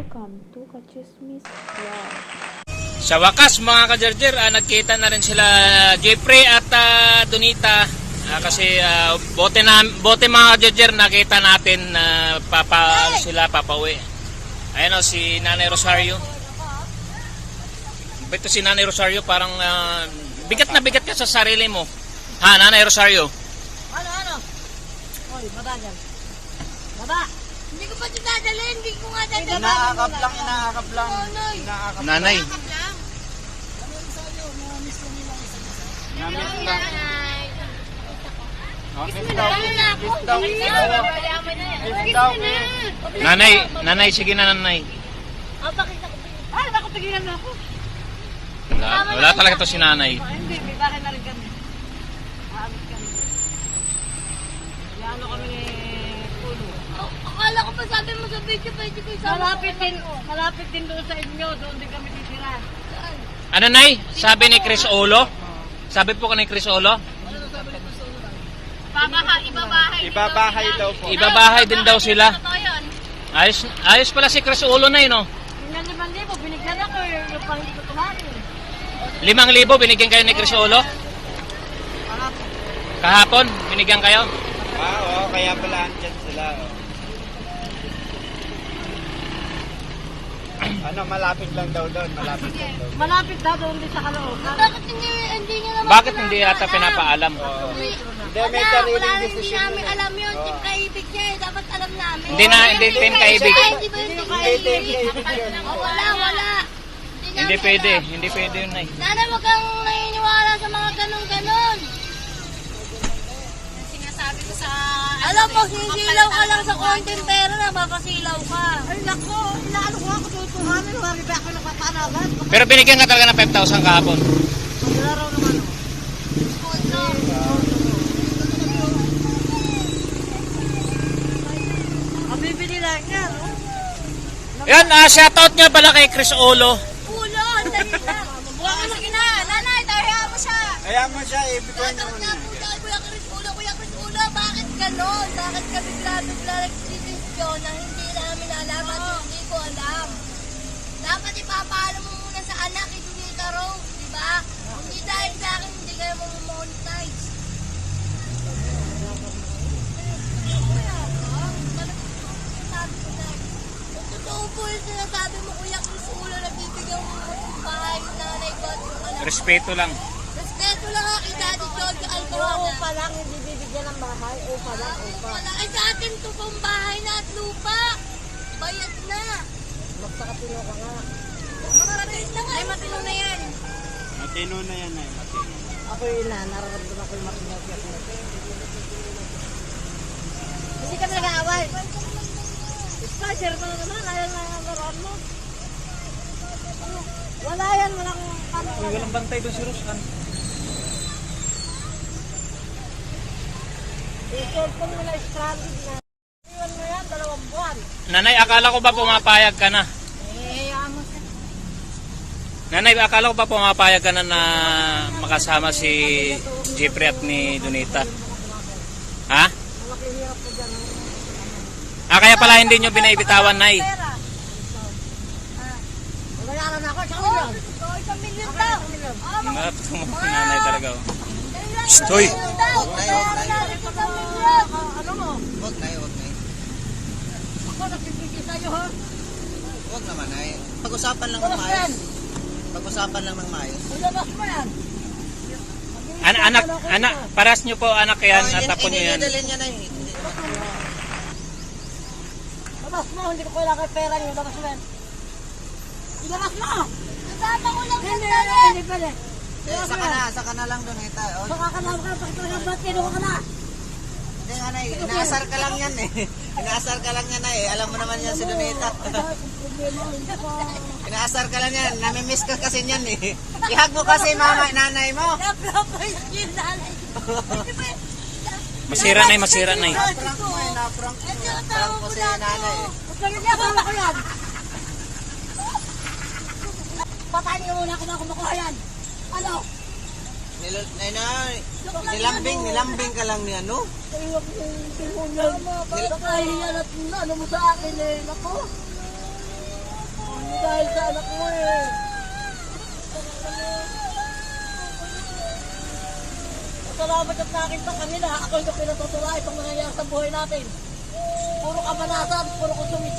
Welcome to Kachismis Vlog. Sa wakas mga ka-Jarjer, nagkita na rin sila Jeffrey at Donita. Kasi bote mga ka-Jarjer, nakita natin sila papauwi. Ayan o, si Nanay Rosario. Ito si Nanay Rosario, parang bigat na bigat ka sa sarili mo. Ha, Nanay Rosario? Ano? Hoy, baba dyan. Baba! Hindi ko pa ito dadalhin, hindi ko nga dadalhin. Inaakap lang. Nanay. Nanay, sige na nanay. Pakita ko. Ay, baka tigilan na ako. Wala talaga to si nanay. Hindi, may bahay na rin kami. Aamit kami. Ano kami ni Puno. Akala ko pa sabi mo sa video, pwede ko isama. Malapit din doon sa inyo, doon din kami titira. Ano nay? Sabi ni Chris Olo? Sabi po ka ni Chris Olo? Ibabahay daw po. Ibabahay din daw sila. Ayos pala si Chris Olo na no? Yung 5,000, binigyan ako yung pang hindi ko tumarin. 5,000 binigyan kayo ni Chris Olo? Kahapon, binigyan kayo? Oo, kaya pala andyan sila. Malapit lang daw doon. Malapit daw doon din sa kaloob. Bakit hindi nyo naman Bakit hindi yata pinapaalam? Hindi, may sariling Hindi decision namin alam yun. Team Kaibig niya eh. Dapat alam namin. Hindi team Kaibig. Hindi ba yung Team Kaibig? Wala. Hindi pwede yun nay. Sana wag kang naniniwala sa mga ganun-ganun. Sinasabi ko sa... Alam mo, sisilaw ka lang sa konting pera na mapasilaw ka. Ay nako, inaano ko ako tutuhanin. Marami ba ako nakapanagan? Pero binigyan ka talaga ng 5,000 kahapon. Wala raw naman. Mabibili lang yan, no? Yan, shoutout nga pala kay Chris Olo. Ulo, dali lang. Buwan ka sige na. Nanay, hayaan mo siya. Kaya mo siya, ibigay Tatakot mo na po tayo, Kuya Chris Ulo. Bakit ganon? Bakit ka bigla nagdidesisyon na hindi namin alam at hindi ko alam? Dapat ipapaalam mo muna sa anak, Donita Rose, di ba? Hindi dahil sa akin, hindi kayo monetize. Totoo po yung sinasabi mo, Kuya Chris Ulo, nagbibigyan mo ng bahay ng nanay ko at yung anak. Respeto lang. Respeto lang ha kay Daddy Jojo Alcabana. Upa lang, hindi bibigyan ng bahay. Upa lang, upa. Ay sa atin to pang bahay na at lupa. Bayad na. Magpakatino ka nga. Makarating na nga. Ay matino na yan. Matino na yan eh. Ako yun na, nararamdaman ko yung matino. Hindi kami nag-aaway. Spicer mo na naman, ayaw na ang laruan mo. Wala yan, walang ano. Walang bantay doon si Roshan. I-cellphone mo na stranded na. Iwan mo yan, 2 buwan. Nanay, akala ko ba pumapayag ka na? Amo siya. Nanay, akala ko ba pumapayag ka na makasama si Jeffrey at ni Donita? Ha? Malaki hirap mo dyan. Kaya pala hindi nyo binaibitawan, Nay. Bayaran na ako, 1 milyon. Oh, 1 milyon daw. Ito mo, nanay talaga. Stoy! Ano mo? Huwag na yun. Ako nagbibigay sa'yo ha. Huwag naman ay. Pag-usapan lang ng maayos. Ilabas mo yan. Anak, paras nyo po anak yan at tapon nyo yan. niya na eh. Labas mo, hindi ko kailangan pera niyo. Labas mo yan. Ilabas mo! Kasama ko lang Hindi, yan. hindi pwede. Saka na lang doon ito. Baka ka lang ka, pakita ng ba't kinuha ka na. Hindi nga na eh. Inaasar ka lang yan eh. Inaasar ka lang yan eh. Alam mo naman yan si Donita. Inaasar ka lang yan. Namimiss ka kasi yan eh. Ihag mo kasi nanay mo. Napapayos yung nanay. Masira na eh. Naprank mo eh. Naprank mo si nanay eh. Huwag lang niya, bala ko yan. Patayin niyo muna ako na kumukuha yan. Ano? Nilambing ka lang ni ano? Huwag yung pinunan. Nakahiyan at ano mo sa akin eh. Naku. anak mo eh. Salamat at nakita kanila. Ako yung pinatutuwa itong nangyayari sa buhay natin. Puro kamanasan, puro konsumis.